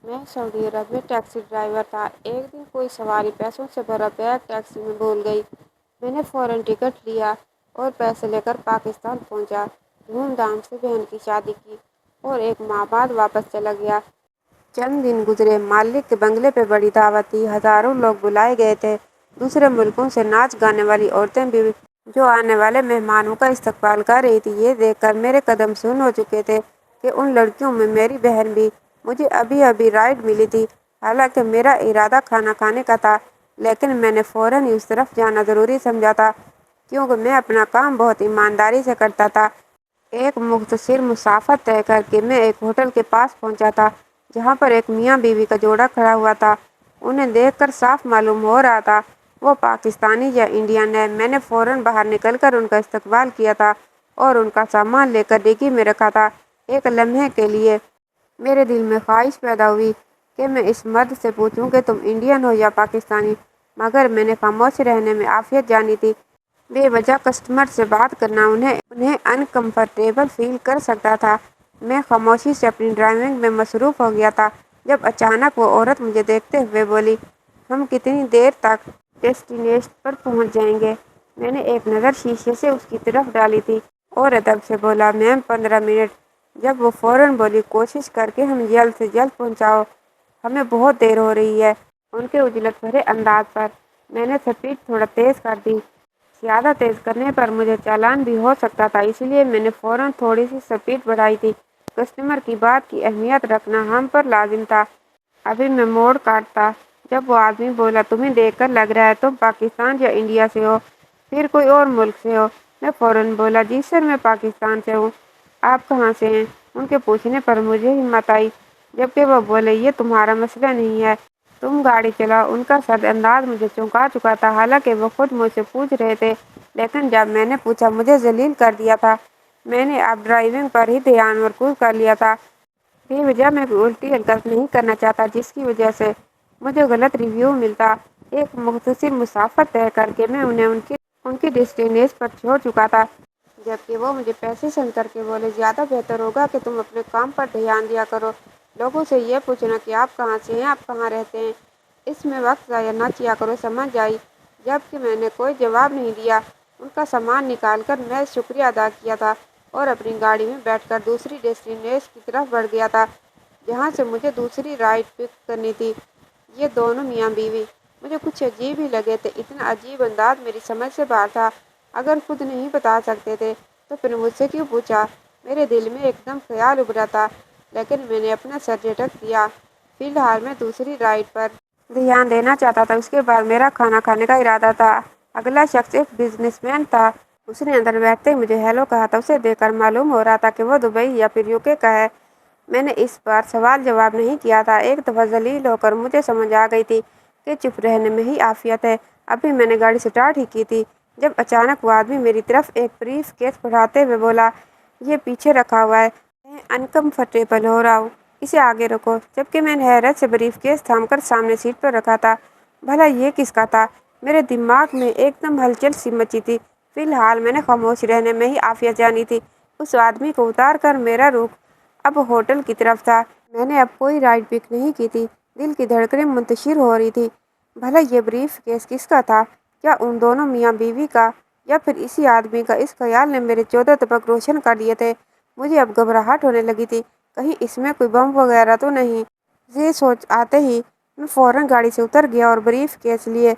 मैं सऊदी अरब में taxi driver था। एक दिन कोई सवारी पैसों से भरा बैग टैक्सी में भूल गई। मैंने फ़ौरन टिकट लिया और पैसे लेकर पाकिस्तान पहुंचा। धूमधाम से बहन की शादी की और एक माह बाद वापस चला गया। चंद दिन गुजरे, मालिक के बंगले पे बड़ी दावत थी। हजारों लोग बुलाए गए थे। दूसरे मुल्कों से नाच गाने वाली औरतें भी जो आने वाले मेहमानों का इस्तकबाल कर रही थी। ये देखकर मेरे कदम सुन्न हो चुके थे कि उन लड़कियों में मेरी बहन भी। मुझे अभी अभी राइड मिली थी। हालांकि मेरा इरादा खाना खाने का था, लेकिन मैंने फ़ौरन ही उस तरफ जाना ज़रूरी समझा था, क्योंकि मैं अपना काम बहुत ईमानदारी से करता था। एक मुख्तसर मुसाफा तय करके मैं एक होटल के पास पहुंचा था, जहां पर एक मियाँ बीवी का जोड़ा खड़ा हुआ था। उन्हें देखकर साफ मालूम हो रहा था वो पाकिस्तानी या इंडियन है। मैंने फ़ौरन बाहर निकलकर उनका इस्तकबाल किया था और उनका सामान लेकर डिग्गी में रखा था। एक लम्हे के लिए मेरे दिल में ख्वाहिश पैदा हुई कि मैं इस मर्द से पूछूं कि तुम इंडियन हो या पाकिस्तानी, मगर मैंने खामोश रहने में आफियत जानी थी। बेवजह कस्टमर से बात करना उन्हें उन्हें अनकंफर्टेबल फील कर सकता था। मैं खामोशी से अपनी ड्राइविंग में मसरूफ़ हो गया था, जब अचानक वो औरत मुझे देखते हुए बोली, हम कितनी देर तक डेस्टिनेशन पर पहुंच जाएंगे। मैंने एक नज़र शीशे से उसकी तरफ डाली थी और अदब से बोला, मैम 15 मिनट। जब वो फ़ौरन बोली, कोशिश करके हम जल्द से जल्द पहुंचाओ, हमें बहुत देर हो रही है। उनके उजलत भरे अंदाज पर मैंने स्पीड थोड़ा तेज़ कर दी। ज़्यादा तेज़ करने पर मुझे चालान भी हो सकता था, इसलिए मैंने फ़ौरन थोड़ी सी स्पीड बढ़ाई थी। कस्टमर की बात की अहमियत रखना हम पर लाजिम था। अभी मैं मोड़ काटता जब वो आदमी बोला, तुम्हें देखकर लग रहा है तुम पाकिस्तान या इंडिया से हो, फिर कोई और मुल्क से हो। मैं फ़ौरन बोला, जी सर, मैं पाकिस्तान से हूँ। आप कहाँ से हैं? उनके पूछने पर मुझे हिम्मत आई, जबकि वो बोले, ये तुम्हारा मसला नहीं है, तुम गाड़ी चलाओ। उनका सख्त अंदाज मुझे चौंका चुका था। हालांकि वो खुद मुझसे पूछ रहे थे, लेकिन जब मैंने पूछा, मुझे जलील कर दिया था। मैंने अब ड्राइविंग पर ही ध्यान मरकूज कर लिया था। बेवजह मैं कोई उल्टी हरकत नहीं करना चाहता जिसकी वजह से मुझे गलत रिव्यू मिलता। एक मुख्तसर मुसाफर तय करके मैं उन्हें उनकी उनकी डेस्टिनेशन पर छोड़ चुका था, जबकि वो मुझे पैसे सेंड करके बोले, ज़्यादा बेहतर होगा कि तुम अपने काम पर ध्यान दिया करो। लोगों से ये पूछना कि आप कहाँ से हैं, आप कहाँ रहते हैं, इसमें वक्त ज़ाया ना किया करो, समझ आई। जबकि मैंने कोई जवाब नहीं दिया। उनका सामान निकाल कर मैं शुक्रिया अदा किया था और अपनी गाड़ी में बैठकर दूसरी डेस्टिनेशन की तरफ बढ़ गया था, जहाँ से मुझे दूसरी राइड पिक करनी थी। ये दोनों मियाँ बीवी मुझे कुछ अजीब ही लगे थे। इतना अजीब अंदाज मेरी समझ से बाहर था। अगर खुद नहीं बता सकते थे तो फिर मुझसे क्यों पूछा? मेरे दिल में एकदम ख्याल उभरा था, लेकिन मैंने अपना सर झटक दिया। फिलहाल मैं दूसरी राइड पर ध्यान देना चाहता था। उसके बाद मेरा खाना खाने का इरादा था। अगला शख्स एक बिजनेसमैन था। उसने अंदर बैठते ही मुझे हेलो कहा था। उसे देखकर मालूम हो रहा था कि वो दुबई या फिर यूके का है। मैंने इस बार सवाल जवाब नहीं किया था। एक दफ़ा जलील होकर मुझे समझ आ गई थी कि चुप रहने में ही आफियत है। अभी मैंने गाड़ी स्टार्ट ही की थी, जब अचानक वो आदमी मेरी तरफ एक ब्रीफ केस बढ़ाते हुए बोला, ये पीछे रखा हुआ है, मैं अनकम्फर्टेबल हो रहा हूँ, इसे आगे रखो। जबकि मैंने हैरत से ब्रीफ केस थामकर सामने सीट पर रखा था। भला ये किसका था? मेरे दिमाग में एकदम हलचल सी मची थी। फिलहाल मैंने खामोश रहने में ही आफियत जानी थी। उस आदमी को उतार कर मेरा रुख अब होटल की तरफ था। मैंने अब कोई राइड पिक नहीं की थी। दिल की धड़कनें मुंतशिर हो रही थी। भला ये ब्रीफ केस किसका था? क्या उन दोनों मियाँ बीवी का, या फिर इसी आदमी का? इस ख्याल ने मेरे 14 तबक रोशन कर दिए थे। मुझे अब घबराहट होने लगी थी, कहीं इसमें कोई बम वगैरह तो नहीं। ये सोच आते ही मैं फ़ौरन गाड़ी से उतर गया और ब्रीफ केस लिए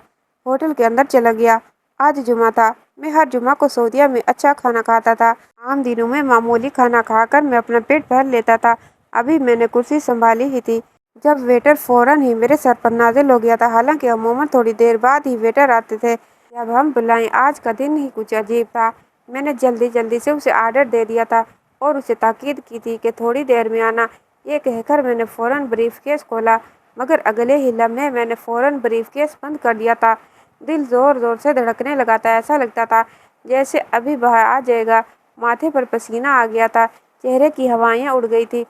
होटल के अंदर चला गया। आज जुमा था। मैं हर जुमा को सऊदीया में अच्छा खाना खाता था। आम दिनों में मामूली खाना खाकर मैं अपना पेट भर लेता था। अभी मैंने कुर्सी संभाली ही थी जब वेटर फ़ौरन ही मेरे सर पर नाज़िल हो गया था। हालांकि अमूमन थोड़ी देर बाद ही वेटर आते थे जब हम बुलाएं। आज का दिन ही कुछ अजीब था। मैंने जल्दी जल्दी से उसे आर्डर दे दिया था और उसे ताकीद की थी कि थोड़ी देर में आना। ये कहकर मैंने फ़ौरन ब्रीफकेस खोला, मगर अगले ही लम्हे मैंने फ़ौरन ब्रीफकेस बंद कर दिया था। दिल ज़ोर ज़ोर से धड़कने लगा था। ऐसा लगता था जैसे अभी बाहर आ जाएगा। माथे पर पसीना आ गया था, चेहरे की हवाइयाँ उड़ गई थी,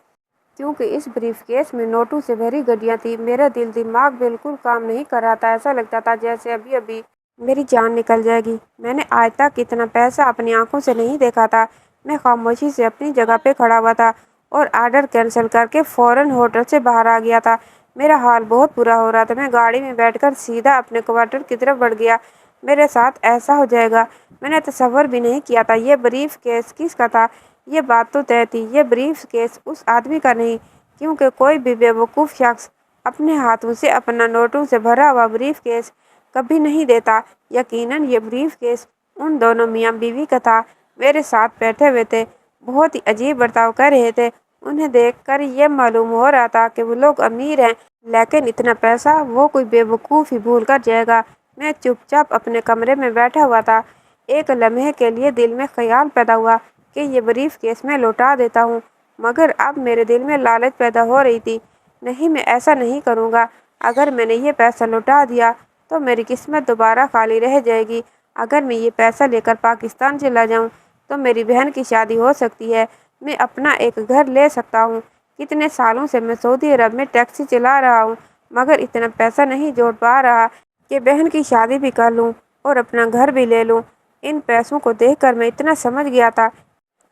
क्योंकि इस ब्रीफकेस में नोटों से भरी गड्डियाँ थी। मेरा दिल दिमाग बिल्कुल काम नहीं कर रहा था। ऐसा लगता था जैसे अभी अभी मेरी जान निकल जाएगी। मैंने आज तक इतना पैसा अपनी आंखों से नहीं देखा था। मैं खामोशी से अपनी जगह पे खड़ा हुआ था और आर्डर कैंसिल करके फौरन होटल से बाहर आ गया था। मेरा हाल बहुत बुरा हो रहा था। मैं गाड़ी में बैठकर सीधा अपने क्वार्टर की तरफ बढ़ गया। मेरे साथ ऐसा हो जाएगा मैंने तसव्वुर भी नहीं किया था। ये ब्रीफ केस किसका था? ये बात तो तय थी, ये ब्रीफ केस उस आदमी का नहीं, क्योंकि कोई भी बेवकूफ़ शख्स अपने हाथों से अपना नोटों से भरा हुआ ब्रीफ केस कभी नहीं देता। यकीनन ये ब्रीफ केस उन दोनों मियाँ बीवी का था। मेरे साथ बैठे हुए थे, बहुत ही अजीब बर्ताव कर रहे थे। उन्हें देखकर ये मालूम हो रहा था कि वो लोग अमीर हैं, लेकिन इतना पैसा वो कोई बेवकूफ़ ही भूल कर जाएगा। मैं चुपचाप अपने कमरे में बैठा हुआ था। एक लम्हे के लिए दिल में ख्याल पैदा हुआ कि ये ब्रीफ केस मैं लौटा देता हूँ, मगर अब मेरे दिल में लालच पैदा हो रही थी। नहीं, मैं ऐसा नहीं करूँगा। अगर मैंने ये पैसा लौटा दिया तो मेरी किस्मत दोबारा खाली रह जाएगी। अगर मैं ये पैसा लेकर पाकिस्तान चला जाऊँ तो मेरी बहन की शादी हो सकती है, मैं अपना एक घर ले सकता हूँ। कितने सालों से मैं सऊदी अरब में टैक्सी चला रहा हूँ, मगर इतना पैसा नहीं जोड़ पा रहा कि बहन की शादी भी कर लूँ और अपना घर भी ले लूँ। इन पैसों को देखकर मैं इतना समझ गया था,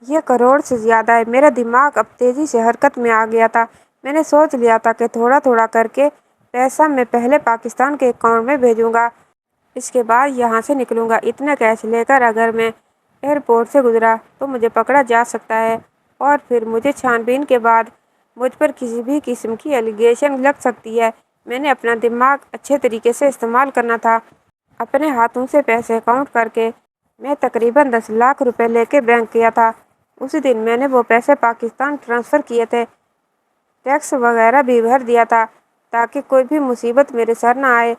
ये करोड़ से ज़्यादा है। मेरा दिमाग अब तेज़ी से हरकत में आ गया था। मैंने सोच लिया था कि थोड़ा थोड़ा करके पैसा मैं पहले पाकिस्तान के अकाउंट में भेजूँगा, इसके बाद यहाँ से निकलूँगा। इतना कैश लेकर अगर मैं एयरपोर्ट से गुजरा तो मुझे पकड़ा जा सकता है, और फिर मुझे छानबीन के बाद मुझ पर किसी भी किस्म की एलिगेशन लग सकती है। मैंने अपना दिमाग अच्छे तरीके से इस्तेमाल करना था। अपने हाथों से पैसे काउंट करके मैं तकरीबन 10 लाख रुपए लेके बैंक गया था। उसी दिन मैंने वो पैसे पाकिस्तान ट्रांसफ़र किए थे। टैक्स वगैरह भी भर दिया था ताकि कोई भी मुसीबत मेरे सर ना आए।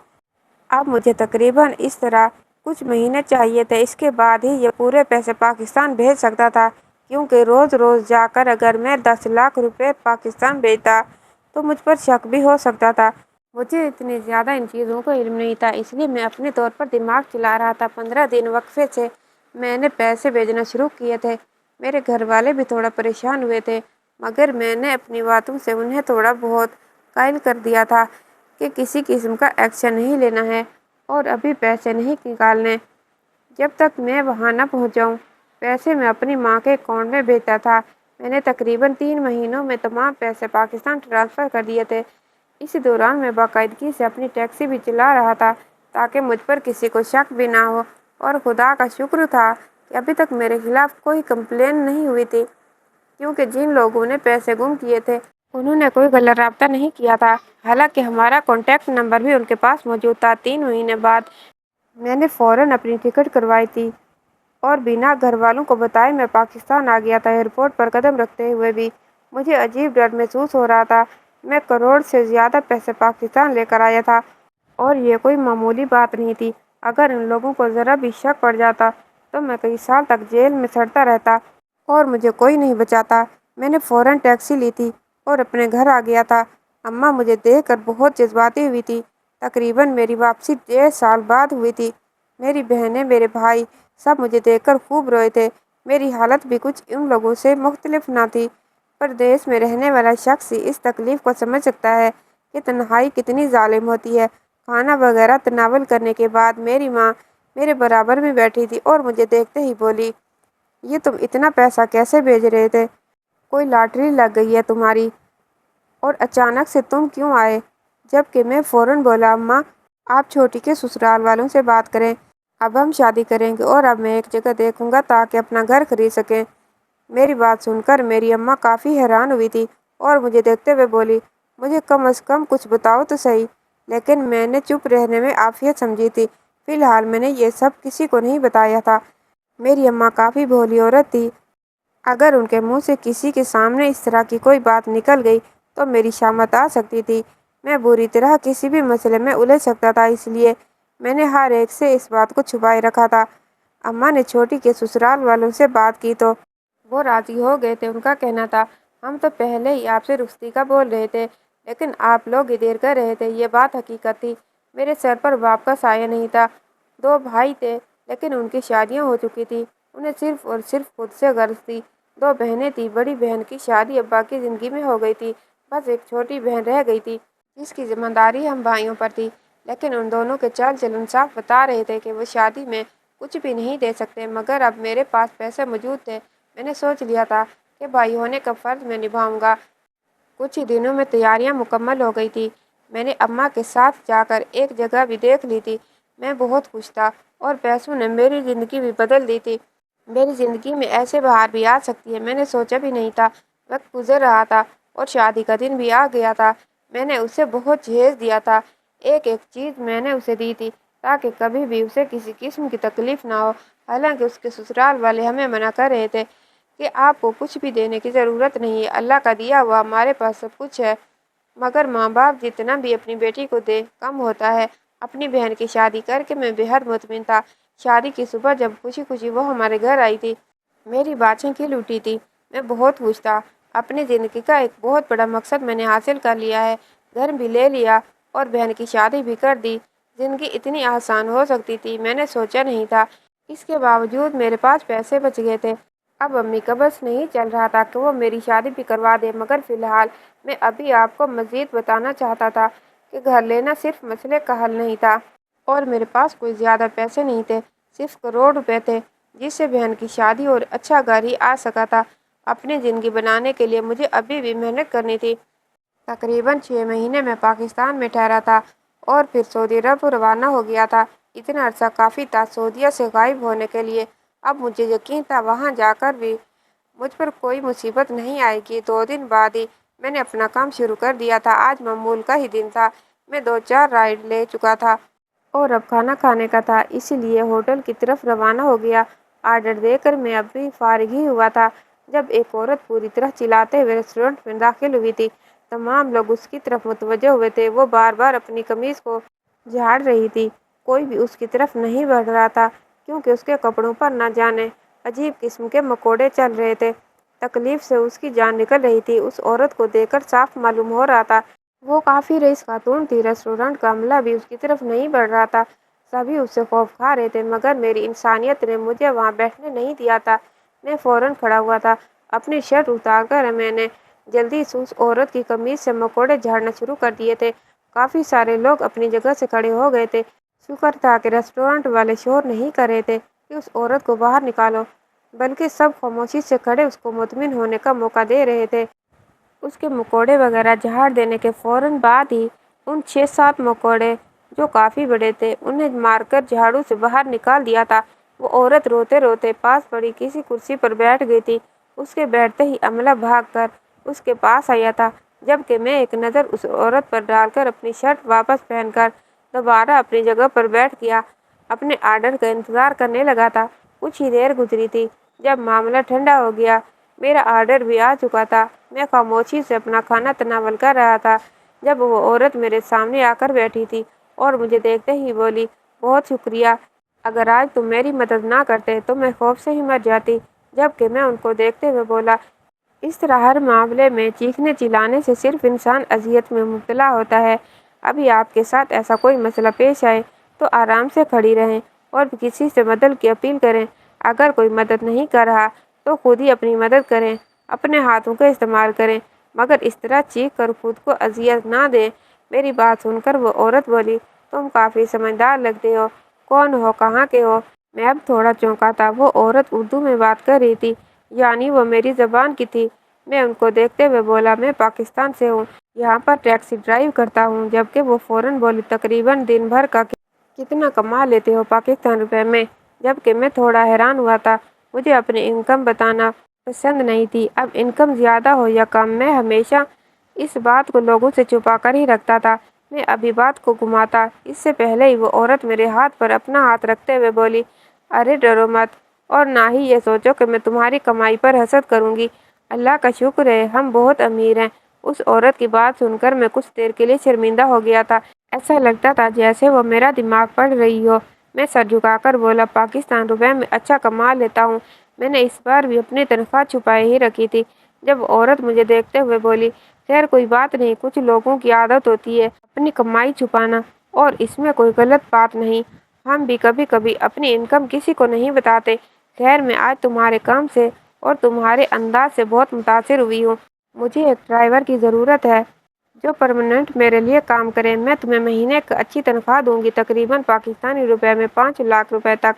अब मुझे तकरीबन इस तरह कुछ महीने चाहिए थे, इसके बाद ही ये पूरे पैसे पाकिस्तान भेज सकता था, क्योंकि रोज़ रोज़ जाकर अगर मैं 10 लाख रुपए पाकिस्तान भेजता तो मुझ पर शक भी हो सकता था। मुझे इतनी ज़्यादा इन चीज़ों का इल्म नहीं था, इसलिए मैं अपने तौर पर दिमाग चला रहा था। 15 दिन वक्फे से मैंने पैसे भेजना शुरू किए थे। मेरे घर वाले भी थोड़ा परेशान हुए थे, मगर मैंने अपनी बातों से उन्हें थोड़ा बहुत कायल कर दिया था कि किसी किस्म का एक्शन नहीं लेना है और अभी पैसे नहीं निकालने जब तक मैं वहाँ न पहुँच जाऊँ। पैसे मैं अपनी माँ के अकाउंट में भेजता था। मैंने तकरीबन 3 महीनों में तमाम पैसे पाकिस्तान ट्रांसफ़र कर दिए थे। इसी दौरान मैं बाकायदगी से अपनी टैक्सी भी चला रहा था ताकि मुझ पर किसी को शक भी ना हो, और खुदा का शुक्र था कि अभी तक मेरे खिलाफ कोई कंप्लेन नहीं हुई थी, क्योंकि जिन लोगों ने पैसे गुम किए थे उन्होंने कोई गलत राब्ता नहीं किया था। हालांकि हमारा कॉन्टैक्ट नंबर भी उनके पास मौजूद था। 3 महीने बाद मैंने फ़ौरन अपनी टिकट करवाई थी और बिना घर वालों को बताए मैं पाकिस्तान आ गया था। एयरपोर्ट पर कदम रखते हुए भी मुझे अजीब डर महसूस हो रहा था। मैं करोड़ से ज़्यादा पैसे पाकिस्तान लेकर आया था और ये कोई मामूली बात नहीं थी। अगर इन लोगों को ज़रा भी शक पड़ जाता तो मैं कई साल तक जेल में सड़ता रहता और मुझे कोई नहीं बचाता। मैंने फ़ौरन टैक्सी ली थी और अपने घर आ गया था। अम्मा मुझे देखकर बहुत जज्बाती हुई थी। तकरीबन मेरी वापसी 1.5 साल बाद हुई थी। मेरी बहनें, मेरे भाई सब मुझे देखकर खूब रोए थे। मेरी हालत भी कुछ उन लोगों से मुख्तलिफ ना थी। परदेश में रहने वाला शख्स ही इस तकलीफ़ को समझ सकता है कि तन्हाई कितनी ज़ालिम होती है। खाना वगैरह तनावल करने के बाद मेरी माँ मेरे बराबर में बैठी थी और मुझे देखते ही बोली, ये तुम इतना पैसा कैसे भेज रहे थे? कोई लॉटरी लग गई है तुम्हारी? और अचानक से तुम क्यों आए? जबकि मैं फ़ौरन बोला, अम्मा आप छोटी के ससुराल वालों से बात करें। अब हम शादी करेंगे और अब मैं एक जगह देखूंगा ताकि अपना घर खरीद सकें। मेरी बात सुनकर मेरी अम्मा काफ़ी हैरान हुई थी और मुझे देखते हुए बोली, मुझे कम अज़ कम कुछ बताओ तो सही। लेकिन मैंने चुप रहने में आफियत समझी थी। फ़िलहाल मैंने ये सब किसी को नहीं बताया था। मेरी अम्मा काफ़ी भोली औरत थी। अगर उनके मुंह से किसी के सामने इस तरह की कोई बात निकल गई तो मेरी शामत आ सकती थी। मैं बुरी तरह किसी भी मसले में उलझ सकता था, इसलिए मैंने हर एक से इस बात को छुपाए रखा था। अम्मा ने छोटी के ससुराल वालों से बात की तो वो राज़ी हो गए थे। उनका कहना था, हम तो पहले ही आपसे रुखसती का बोल रहे थे, लेकिन आप लोग ही देर कर रहे थे। ये बात हकीकत थी। मेरे सर पर बाप का साया नहीं था। 2 भाई थे, लेकिन उनकी शादियाँ हो चुकी थी। उन्हें सिर्फ और सिर्फ खुद से गर्ज थी। 2 बहनें थीं। बड़ी बहन की शादी अब्बा की ज़िंदगी में हो गई थी। बस एक छोटी बहन रह गई थी, जिसकी जिम्मेदारी हम भाइयों पर थी। लेकिन उन दोनों के चाल चलन साफ बता रहे थे कि वो शादी में कुछ भी नहीं दे सकते। मगर अब मेरे पास पैसे मौजूद थे। मैंने सोच लिया था کہ भाई होने का फर्ज मैं निभाऊंगा। कुछ ही दिनों में तैयारियां मुकम्मल हो गई थी। मैंने अम्मा के साथ जाकर एक जगह भी देख ली थी। मैं बहुत खुश था और पैसों ने मेरी ज़िंदगी भी बदल दी थी। मेरी ज़िंदगी में ऐसे बहार भी आ सकती है, मैंने सोचा भी नहीं था। वक्त गुजर रहा था और शादी का दिन भी आ गया था। मैंने उसे बहुत जहेज दिया था। एक एक चीज़ मैंने उसे दी थी ताकि कभी भी उसे किसी किस्म की तकलीफ ना हो। हालांकि उसके ससुराल वाले हमें मना कर रहे थे कि आपको कुछ भी देने की ज़रूरत नहीं है, अल्लाह का दिया हुआ हमारे पास सब कुछ है। मगर माँ बाप जितना भी अपनी बेटी को दे कम होता है। अपनी बहन की शादी करके मैं बेहद मुतमिन था। शादी की सुबह जब खुशी खुशी वो हमारे घर आई थी, मेरी बातें खिल उठी थी। मैं बहुत खुश था। अपनी ज़िंदगी का एक बहुत बड़ा मकसद मैंने हासिल कर लिया है। घर भी ले लिया और बहन की शादी भी कर दी। ज़िंदगी इतनी आसान हो सकती थी, मैंने सोचा नहीं था। इसके बावजूद मेरे पास पैसे बच गए थे। अब अम्मी का बस नहीं चल रहा था कि वो मेरी शादी भी करवा दे। मगर फ़िलहाल मैं अभी आपको मज़ीद बताना चाहता था कि घर लेना सिर्फ मसले का हल नहीं था और मेरे पास कोई ज़्यादा पैसे नहीं थे, सिर्फ करोड़ रुपए थे जिससे बहन की शादी और अच्छा घर ही आ सका था। अपनी ज़िंदगी बनाने के लिए मुझे अभी भी मेहनत करनी थी। तकरीबन 6 महीने में पाकिस्तान में ठहरा था और फिर सऊदी अरब रवाना हो गया था। इतना अरसा काफ़ी था सऊदीया से गायब होने के लिए। अब मुझे यकीन था वहाँ जाकर भी मुझ पर कोई मुसीबत नहीं आएगी। 2 दिन बाद ही मैंने अपना काम शुरू कर दिया था। आज मामूल का ही दिन था। मैं 2-4 राइड ले चुका था और अब खाना खाने का था, इसीलिए होटल की तरफ रवाना हो गया। आर्डर देकर मैं अभी फारिग ही हुआ था जब एक औरत पूरी तरह चिल्लाते हुए रेस्टोरेंट में दाखिल हुई थी। तमाम लोग उसकी तरफ मुतवज्जह हुए थे। वो बार बार अपनी कमीज़ को झाड़ रही थी। कोई भी उसकी तरफ नहीं बढ़ रहा था क्योंकि उसके कपड़ों पर न जाने अजीब किस्म के मकोड़े चल रहे थे। तकलीफ से उसकी जान निकल रही थी। उस औरत को देखकर साफ मालूम हो रहा था वो काफ़ी रईस खातून थी। रेस्टोरेंट का अमला भी उसकी तरफ नहीं बढ़ रहा था। सभी उससे खौफ खा रहे थे मगर मेरी इंसानियत ने मुझे वहाँ बैठने नहीं दिया था। मैं फ़ौरन खड़ा हुआ था। अपनी शर्ट उतार कर मैंने जल्दी से उस औरत की कमीज से मकोड़े झाड़ना शुरू कर दिए थे। काफ़ी सारे लोग अपनी जगह से खड़े हो गए थे। शुक्र था कि रेस्टोरेंट वाले शोर नहीं कर रहे थे कि उस औरत को बाहर निकालो, बल्कि सब खामोशी से खड़े उसको मुतमिन होने का मौका दे रहे थे। उसके मकोड़े वगैरह झाड़ देने के फ़ौरन बाद ही उन 6-7 मकोड़े जो काफ़ी बड़े थे उन्हें मारकर झाड़ू से बाहर निकाल दिया था। वो औरत रोते रोते पास पड़ी किसी कुर्सी पर बैठ गई थी। उसके बैठते ही अमला भागकर उसके पास आया था, जबकि मैं एक नज़र उस औरत पर डालकर अपनी शर्ट वापस पहनकर दोबारा अपनी जगह पर बैठ गया। अपने आर्डर का इंतज़ार करने लगा था। कुछ ही देर गुजरी थी जब मामला ठंडा हो गया। मेरा आर्डर भी आ चुका था। मैं खामोशी से अपना खाना तनावल कर रहा था जब वो औरत मेरे सामने आकर बैठी थी और मुझे देखते ही बोली, बहुत शुक्रिया, अगर आज तुम मेरी मदद ना करते तो मैं खौफ से ही मर जाती। जबकि मैं उनको देखते हुए बोला, इस तरह हर मामले में चीखने चिल्लाने से सिर्फ इंसान अजियत में मुब्तला होता है। अभी आपके साथ ऐसा कोई मसला पेश आए तो आराम से खड़ी रहें और किसी से मदद की अपील करें। अगर कोई मदद नहीं कर रहा तो खुद ही अपनी मदद करें, अपने हाथों का इस्तेमाल करें, मगर इस तरह चीख कर खुद को अजियत ना दें। मेरी बात सुनकर वो औरत बोली, तुम काफ़ी समझदार लगते हो, कौन हो, कहाँ के हो? मैं अब थोड़ा चौंका था। वो औरत उर्दू में बात कर रही थी, यानी वो मेरी ज़बान की थी। मैं उनको देखते हुए बोला, मैं पाकिस्तान से हूँ, यहाँ पर टैक्सी ड्राइव करता हूँ। जबकि वो फ़ौरन बोली, तकरीबन दिन भर का कितना कमा लेते हो पाकिस्तान रुपए में? जबकि मैं थोड़ा हैरान हुआ था। मुझे अपनी इनकम बताना पसंद नहीं थी। अब इनकम ज़्यादा हो या कम, मैं हमेशा इस बात को लोगों से छुपा कर ही रखता था। मैं अभी बात को घुमाता इससे पहले ही वो औरत मेरे हाथ पर अपना हाथ रखते हुए बोली, अरे डरो मत और ना ही ये सोचो कि मैं तुम्हारी कमाई पर हसद करूँगी। अल्लाह का शुक्र है हम बहुत अमीर हैं। उस औरत की बात सुनकर मैं कुछ देर के लिए शर्मिंदा हो गया था। ऐसा लगता था जैसे वो मेरा दिमाग पढ़ रही हो। मैं सर झुकाकर बोला, पाकिस्तान रुपए में अच्छा कमा लेता हूँ। मैंने इस बार भी अपनी तनख्वाह छुपाए ही रखी थी। जब औरत मुझे देखते हुए बोली, खैर कोई बात नहीं, कुछ लोगों की आदत होती है अपनी कमाई छुपाना और इसमें कोई गलत बात नहीं। हम भी कभी कभी अपनी इनकम किसी को नहीं बताते। खैर मैं आज तुम्हारे काम से और तुम्हारे अंदाज से बहुत मुतासिर हुई हूँ। मुझे एक ड्राइवर की ज़रूरत है जो परमानेंट मेरे लिए काम करे। मैं तुम्हें महीने की अच्छी तनख्वाह दूंगी, तकरीबन पाकिस्तानी रुपए में 5 लाख रुपए तक।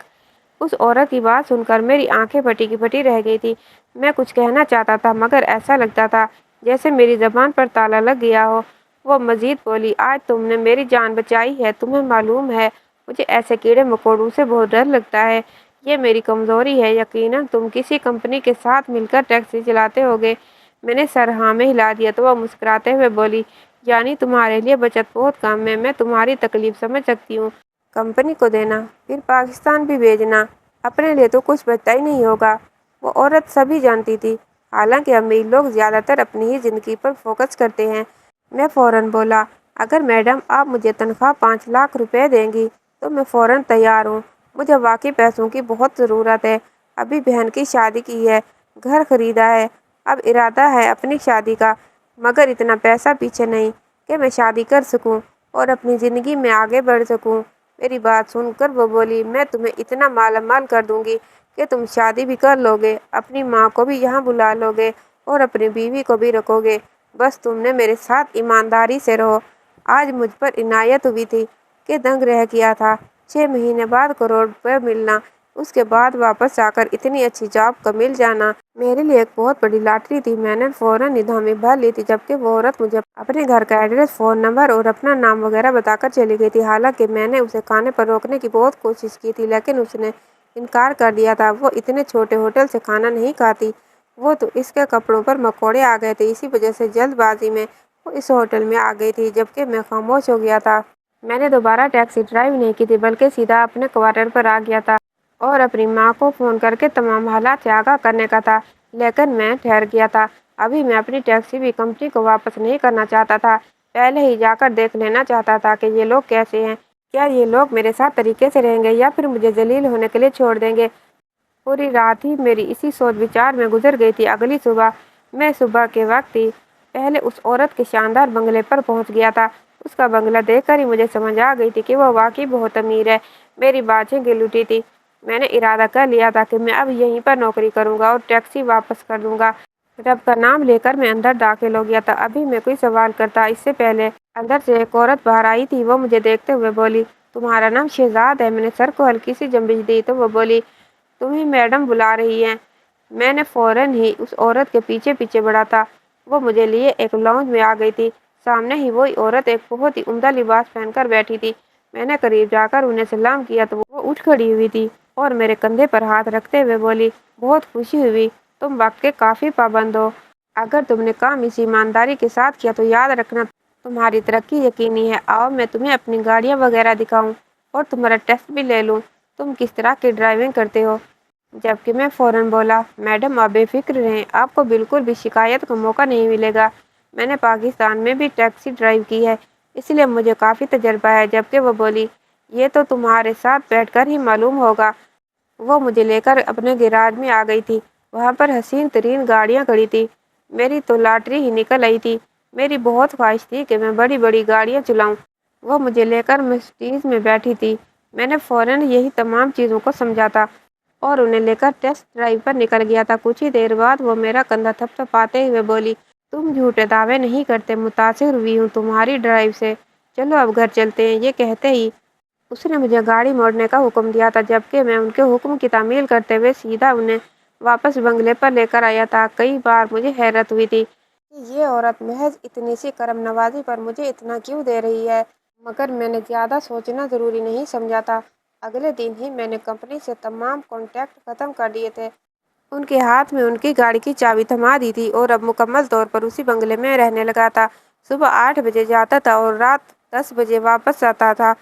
उस औरत की बात सुनकर मेरी आंखें फटी की फटी रह गई थी। मैं कुछ कहना चाहता था मगर ऐसा लगता था जैसे मेरी ज़बान पर ताला लग गया हो। वो मज़ीद बोली, आज तुमने मेरी जान बचाई है। तुम्हें मालूम है मुझे ऐसे कीड़े मकोड़ों से बहुत डर लगता है। ये मेरी कमज़ोरी है। यकीनन तुम किसी कंपनी के साथ मिलकर टैक्सी चलाते होगे। मैंने सर हाँ में हिला दिया तो वह मुस्कुराते हुए बोली, यानी तुम्हारे लिए बचत बहुत कम है। मैं तुम्हारी तकलीफ समझ सकती हूँ। कंपनी को देना फिर पाकिस्तान भी भेजना, अपने लिए तो कुछ बचता ही नहीं होगा। वो औरत सभी जानती थी। हालांकि अमीर लोग ज़्यादातर अपनी ही ज़िंदगी पर फोकस करते हैं। मैं फ़ौरन बोला, अगर मैडम आप मुझे तनख्वाह 5 लाख रुपए देंगी तो मैं फ़ौरन तैयार हूँ। मुझे वाकई पैसों की बहुत ज़रूरत है। अभी बहन की शादी की है, घर खरीदा है, अब इरादा है अपनी शादी का, मगर इतना पैसा पीछे नहीं कि मैं शादी कर सकूं और अपनी ज़िंदगी में आगे बढ़ सकूं। मेरी बात सुनकर वो बोली, मैं तुम्हें इतना मालामाल कर दूंगी कि तुम शादी भी कर लोगे, अपनी माँ को भी यहाँ बुला लोगे और अपनी बीवी को भी रखोगे। बस तुमने मेरे साथ ईमानदारी से रहो। आज मुझ पर इनायत हुई थी कि दंग रह गया था। 6 महीने बाद करोड़ रुपये मिलना, उसके बाद वापस आकर इतनी अच्छी जॉब का मिल जाना मेरे लिए एक बहुत बड़ी लॉटरी थी। मैंने फ़ौरन निधामी भर ली थी। जबकि वो औरत मुझे अपने घर का एड्रेस, फ़ोन नंबर और अपना नाम वगैरह बताकर चली गई थी। हालांकि मैंने उसे खाने पर रोकने की बहुत कोशिश की थी, लेकिन उसने इनकार कर दिया था। वो इतने छोटे होटल से खाना नहीं खाती। वो तो इसके कपड़ों पर मकोड़े आ गए थे। इसी वजह से जल्दबाजी में वो इस होटल में आ गई थी, जबकि मैं खामोश हो गया था। मैंने दोबारा टैक्सी ड्राइव नहीं की थी, बल्कि सीधा अपने क्वार्टर पर आ गया था और अपनी माँ को फ़ोन करके तमाम हालात से आगाह करने का था। लेकिन मैं ठहर गया था। अभी मैं अपनी टैक्सी भी कंपनी को वापस नहीं करना चाहता था। पहले ही जाकर देख लेना चाहता था कि ये लोग कैसे हैं। क्या ये लोग मेरे साथ तरीके से रहेंगे या फिर मुझे जलील होने के लिए छोड़ देंगे। पूरी रात ही मेरी इसी सोच विचार में गुजर गई थी। अगली सुबह मैं सुबह के वक्त ही पहले उस औरत के शानदार बंगले पर पहुंच गया था। उसका बंगला देखकर ही मुझे समझ आ गई थी कि वह वाकई बहुत अमीर है। मेरी बातें गिल उठी थी। मैंने इरादा कर लिया था कि मैं अब यहीं पर नौकरी करूंगा और टैक्सी वापस कर दूंगा। रब का नाम लेकर मैं अंदर दाखिल हो गया था। अभी मैं कोई सवाल करता इससे पहले अंदर से एक औरत बाहर आई थी। वो मुझे देखते हुए बोली, तुम्हारा नाम शहजाद है। मैंने सर को हल्की सी जंबिश दी तो वो बोली, तुम्हें मैडम बुला रही हैं। मैंने फ़ौरन ही उस औरत के पीछे पीछे बढ़ा था। वो मुझे लिए एक लाउंज में आ गई थी। सामने ही वही औरत एक बहुत ही उम्दा लिबास पहनकर बैठी थी। मैंने करीब जाकर उन्हें सलाम किया तो वो उठ खड़ी हुई थी और मेरे कंधे पर हाथ रखते हुए बोली, बहुत खुशी हुई, तुम वक्त के काफ़ी पाबंद हो। अगर तुमने काम इस ईमानदारी के साथ किया तो याद रखना तुम्हारी तरक्की यकीनी है। आओ मैं तुम्हें अपनी गाड़ियाँ वगैरह दिखाऊं और तुम्हारा टेस्ट भी ले लूँ। तुम किस तरह की ड्राइविंग करते हो। जबकि मैं फ़ौरन बोला, मैडम आप बेफिक्र रहें, आपको बिल्कुल भी शिकायत का मौका नहीं मिलेगा। मैंने पाकिस्तान में भी टैक्सी ड्राइव की है, इसलिए मुझे काफ़ी तजर्बा है। जबकि वो बोली, ये तो तुम्हारे साथ बैठकर ही मालूम होगा। वो मुझे लेकर अपने गैराज में आ गई थी। वहाँ पर हसीन तरीन गाड़ियाँ खड़ी थी। मेरी तो लॉटरी ही निकल आई थी। मेरी बहुत ख्वाहिश थी कि मैं बड़ी बड़ी गाड़ियाँ चलाऊँ। वो मुझे लेकर मर्सिडीज़ में बैठी थी। मैंने फ़ौरन यही तमाम चीज़ों को समझा था और उन्हें लेकर टेस्ट ड्राइव पर निकल गया था। कुछ ही देर बाद वो मेरा कंधा थपथपाते हुए बोली, तुम झूठे दावे नहीं करते, मुतासिर हुई हूँ तुम्हारी ड्राइव से। चलो अब घर चलते हैं। ये कहते ही उसने मुझे गाड़ी मोड़ने का हुक्म दिया था, जबकि मैं उनके हुक्म की तामील करते हुए सीधा उन्हें वापस बंगले पर लेकर आया था। कई बार मुझे हैरत हुई थी कि ये औरत महज इतनी सी करम नवाजी पर मुझे इतना क्यों दे रही है, मगर मैंने ज़्यादा सोचना ज़रूरी नहीं समझा था। अगले दिन ही मैंने कंपनी से तमाम कॉन्टैक्ट ख़त्म कर दिए थे। उनके हाथ में उनकी गाड़ी की चाबी थमा दी थी और अब मुकम्मल तौर पर उसी बंगले में रहने लगा था। सुबह 8 बजे जाता था और रात 10 बजे वापस आता था।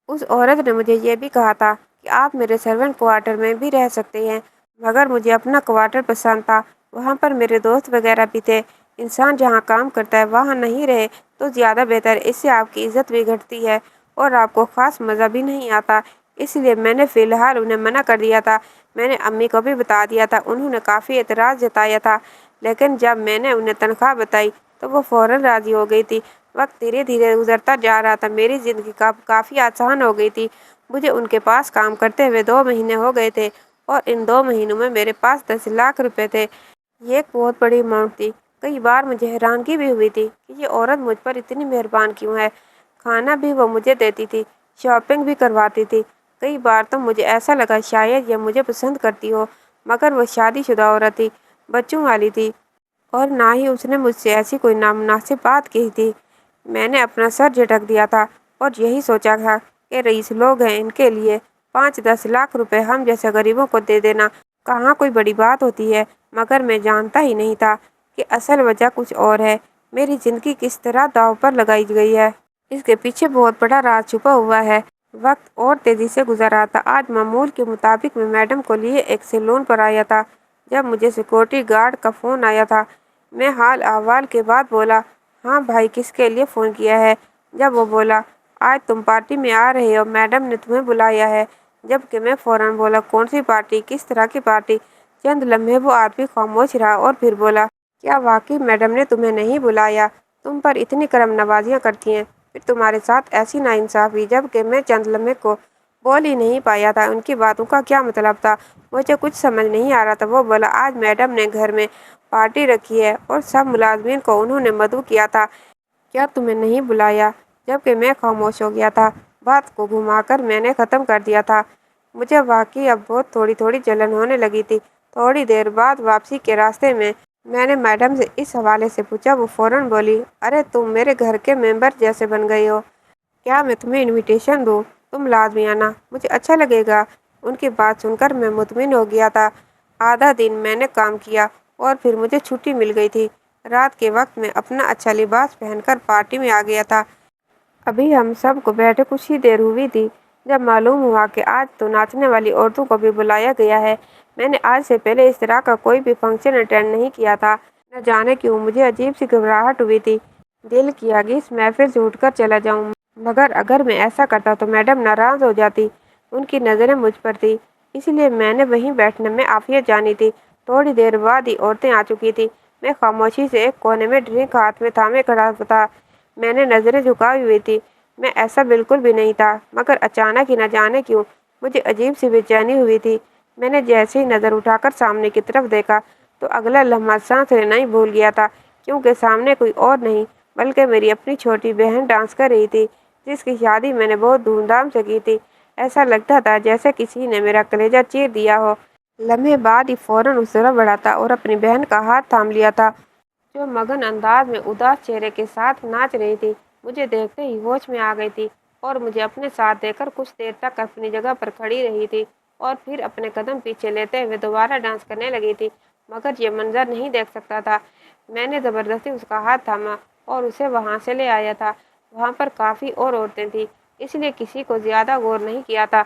उस औरत ने मुझे ये भी कहा था कि आप मेरे सर्वेंट क्वार्टर में भी रह सकते हैं, मगर मुझे अपना क्वार्टर पसंद था। वहाँ पर मेरे दोस्त वगैरह भी थे। इंसान जहाँ काम करता है वहाँ नहीं रहे तो ज़्यादा बेहतर। इससे आपकी इज्जत भी घटती है और आपको ख़ास मज़ा भी नहीं आता। इसलिए मैंने फ़िलहाल उन्हें मना कर दिया था। मैंने अम्मी को भी बता दिया था। उन्होंने काफ़ी एतराज़ जताया था, लेकिन जब मैंने उन्हें तनख्वाह बताई तो वो फ़ौरन राज़ी हो गई थी। वक्त धीरे धीरे गुजरता जा रहा था। मेरी ज़िंदगी काफ़ी आसान हो गई थी। मुझे उनके पास काम करते हुए 2 महीने हो गए थे और इन 2 महीनों में मेरे पास 10 लाख रुपए थे। ये एक बहुत बड़ी अमाउंट थी। कई बार मुझे हैरानगी भी हुई थी कि ये औरत मुझ पर इतनी मेहरबान क्यों है। खाना भी वो मुझे देती थी, शॉपिंग भी करवाती थी। कई बार तो मुझे ऐसा लगा शायद ये मुझे पसंद करती हो, मगर वो शादीशुदा औरत थी। बच्चों वाली थी और ना ही उसने मुझसे ऐसी कोई नामुनासिब बात कही थी। मैंने अपना सर झटक दिया था और यही सोचा था कि रईस लोग हैं, इनके लिए 5-10 लाख रुपए हम जैसे गरीबों को दे देना कहाँ कोई बड़ी बात होती है। मगर मैं जानता ही नहीं था कि असल वजह कुछ और है। मेरी ज़िंदगी किस तरह दांव पर लगाई गई है, इसके पीछे बहुत बड़ा राज छुपा हुआ है। वक्त और तेज़ी से गुजर रहा था। आज मामूल के मुताबिक मैं मैडम को लिए एक सैलून पर आया था जब मुझे सिक्योरिटी गार्ड का फ़ोन आया था। मैं हाल अहवाल के बाद बोला, हाँ भाई, किसके लिए फ़ोन किया है? जब वो बोला, आज तुम पार्टी में आ रहे हो, मैडम ने तुम्हें बुलाया है। जबकि मैं फ़ौरन बोला, कौन सी पार्टी, किस तरह की पार्टी? चंद लम्हे वो आदमी खामोश रहा और फिर बोला, क्या वाकई मैडम ने तुम्हें नहीं बुलाया? तुम पर इतनी करम नवाजियाँ करती हैं, फिर तुम्हारे साथ ऐसी नाइंसाफ़ी। जबकि मैं चंद लम्हे को बोल ही नहीं पाया था। उनकी बातों का क्या मतलब था? मुझे कुछ समझ नहीं आ रहा था। वो बोला, आज मैडम ने घर में पार्टी रखी है और सब मुलाजमीन को उन्होंने मदऊ किया था। क्या तुम्हें नहीं बुलाया? जबकि मैं खामोश हो गया था। बात को घुमाकर मैंने ख़त्म कर दिया था। मुझे वाकई अब बहुत थोड़ी थोड़ी जलन होने लगी थी। थोड़ी देर बाद वापसी के रास्ते में मैंने मैडम से इस हवाले से पूछा। वो फ़ौरन बोली, अरे तुम मेरे घर के मेंबर जैसे बन गए हो। क्या मैं तुम्हें इनविटेशन दूँ? तुम लाजमी आना, मुझे अच्छा लगेगा। उनकी बात सुनकर मैं मुतमिन हो गया था। आधा दिन मैंने काम किया और फिर मुझे छुट्टी मिल गई थी। रात के वक्त मैं अपना अच्छा लिबास पहनकर पार्टी में आ गया था। अभी हम सब को बैठे कुछ ही देर हुई थी जब मालूम हुआ कि आज तो नाचने वाली औरतों को भी बुलाया गया है। मैंने आज से पहले इस तरह का कोई भी फंक्शन अटेंड नहीं किया था। न जाने क्यों मुझे अजीब सी घबराहट हुई थी। दिल किया कि इस महफिल से उठकर चला जाऊं, मगर अगर मैं ऐसा करता तो मैडम नाराज़ हो जाती। उनकी नज़रें मुझ पर थी, इसलिए मैंने वहीं बैठने में आफियत जानी थी। थोड़ी देर बाद ही औरतें आ चुकी थी। मैं खामोशी से एक कोने में ड्रिंक हाथ में थामे खड़ा था। मैंने नज़रें झुकाई हुई थी। मैं ऐसा बिल्कुल भी नहीं था, मगर अचानक ही न जाने क्यों मुझे अजीब सी बेचैनी हुई थी। मैंने जैसे ही नज़र उठाकर सामने की तरफ देखा तो अगला लम्हा सांस लेना ही भूल गया था, क्योंकि सामने कोई और नहीं बल्कि मेरी अपनी छोटी बहन डांस कर रही थी, जिसकी शादी मैंने बहुत धूमधाम से की थी। ऐसा लगता था जैसे किसी ने मेरा कलेजा चीर दिया हो। लम्हे बाद ही फ़ौरन उस तरफ बढ़ा था और अपनी बहन का हाथ थाम लिया था, जो मगन अंदाज में उदास चेहरे के साथ नाच रही थी। मुझे देखते ही होश में आ गई थी और मुझे अपने साथ देखकर कुछ देर तक अपनी जगह पर खड़ी रही थी और फिर अपने कदम पीछे लेते हुए दोबारा डांस करने लगी थी। मगर ये मंजर नहीं देख सकता था। मैंने ज़बरदस्ती उसका हाथ थामा और उसे वहाँ से ले आया था। वहाँ पर काफ़ी और औरतें थीं, इसलिए किसी को ज़्यादा गौर नहीं किया था।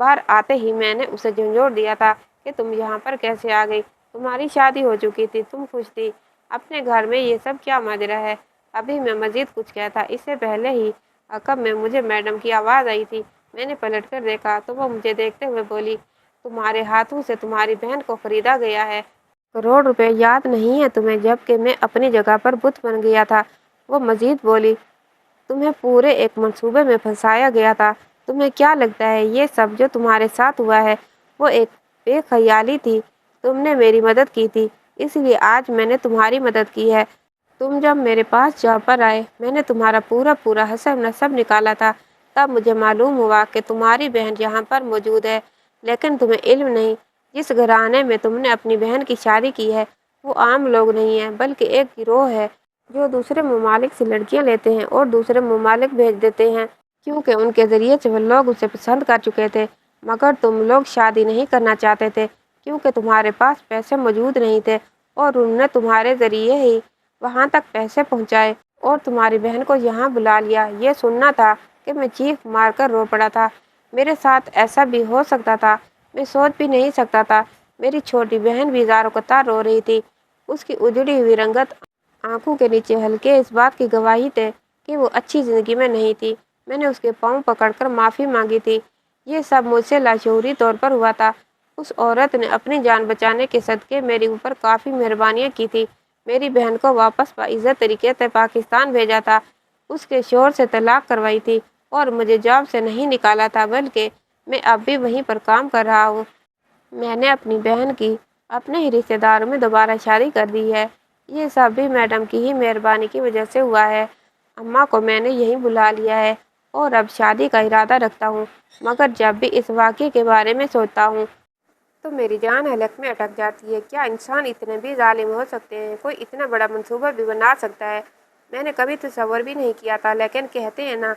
बाहर आते ही मैंने उसे झंझोड़ दिया था कि तुम यहाँ पर कैसे आ गई? तुम्हारी शादी हो चुकी थी, तुम खुश थी। अपने घर में ये सब क्या माजरा है? अभी मैं मजीद कुछ कहता, इससे पहले ही अकब में मुझे मैडम की आवाज़ आई थी। मैंने पलट कर देखा तो वो मुझे देखते हुए बोली, तुम्हारे हाथों से तुम्हारी बहन को खरीदा गया है। करोड़ रुपए याद नहीं है तुम्हें? जबकि मैं अपनी जगह पर बुत बन गया था। वो मजीद बोली, तुम्हें पूरे एक मंसूबे में फंसाया गया था। तुम्हें क्या लगता है ये सब जो तुम्हारे साथ हुआ है वो एक बेख्याली थी? तुमने मेरी मदद की थी, इसलिए आज मैंने तुम्हारी मदद की है। तुम जब मेरे पास जॉब पर आए, मैंने तुम्हारा पूरा पूरा हसब नसब निकाला था। तब मुझे मालूम हुआ कि तुम्हारी बहन यहाँ पर मौजूद है, लेकिन तुम्हें इल्म नहीं, जिस घराने में तुमने अपनी बहन की शादी की है वो आम लोग नहीं है, बल्कि एक गिरोह है जो दूसरे ममालिक से लड़कियां लेते हैं और दूसरे ममालिक भेज देते हैं, क्योंकि उनके ज़रिए से वो लोग उसे पसंद कर चुके थे। मगर तुम लोग शादी नहीं करना चाहते थे, क्योंकि तुम्हारे पास पैसे मौजूद नहीं थे और उन्होंने तुम्हारे ज़रिए ही वहाँ तक पैसे पहुँचाए और तुम्हारी बहन को यहाँ बुला लिया। ये सुनना था कि मैं चीख मार कर रो पड़ा था। मेरे साथ ऐसा भी हो सकता था, मैं सोच भी नहीं सकता था। मेरी छोटी बहन भी ज़ारो कतार रो रही थी। उसकी उजड़ी हुई रंगत, आंखों के नीचे हल्के इस बात की गवाही थे कि वो अच्छी ज़िंदगी में नहीं थी। मैंने उसके पाँव पकड़कर माफ़ी मांगी थी। ये सब मुझसे लाशऊरी तौर पर हुआ था। उस औरत ने अपनी जान बचाने के सदक़े मेरे ऊपर काफ़ी मेहरबानियाँ की थी। मेरी बहन को वापस बाइज़्ज़त तरीके से पाकिस्तान भेजा था, उसके शौहर से तलाक करवाई थी और मुझे जॉब से नहीं निकाला था, बल्कि मैं अब भी वहीं पर काम कर रहा हूँ। मैंने अपनी बहन की अपने ही रिश्तेदारों में दोबारा शादी कर दी है। ये सब भी मैडम की ही मेहरबानी की वजह से हुआ है। अम्मा को मैंने यहीं बुला लिया है और अब शादी का इरादा रखता हूँ, मगर जब भी इस वाक़ये के बारे में सोचता हूँ तो मेरी जान हलक में अटक जाती है। क्या इंसान इतने भी जालिम हो सकते हैं? कोई इतना बड़ा मंसूबा भी बना सकता है? मैंने कभी तसव्वुर भी नहीं किया था। लेकिन कहते हैं ना,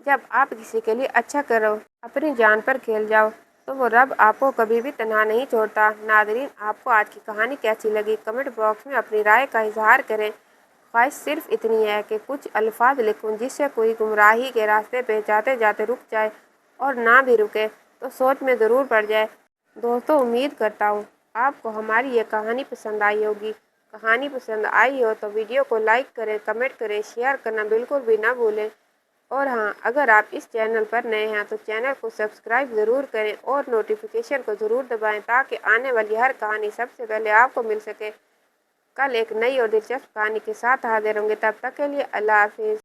जब आप किसी के लिए अच्छा करो, अपनी जान पर खेल जाओ, तो वो रब आपको कभी भी तन्हा नहीं छोड़ता। नादरीन, आपको आज की कहानी कैसी लगी? कमेंट बॉक्स में अपनी राय का इजहार करें। ख्वाहिश सिर्फ इतनी है कि कुछ अल्फाज लिखूं जिससे कोई गुमराही के रास्ते पे जाते जाते रुक जाए, और ना भी रुके तो सोच में ज़रूर पड़ जाए। दोस्तों, उम्मीद करता हूँ आपको हमारी ये कहानी पसंद आई होगी। कहानी पसंद आई हो तो वीडियो को लाइक करें, कमेंट करें, शेयर करना बिल्कुल भी ना भूलें। और हाँ, अगर आप इस चैनल पर नए हैं तो चैनल को सब्सक्राइब ज़रूर करें और नोटिफिकेशन को ज़रूर दबाएं, ताकि आने वाली हर कहानी सबसे पहले आपको मिल सके। कल एक नई और दिलचस्प कहानी के साथ हाजिर होंगे। तब तक के लिए अल्लाह हाफिज़।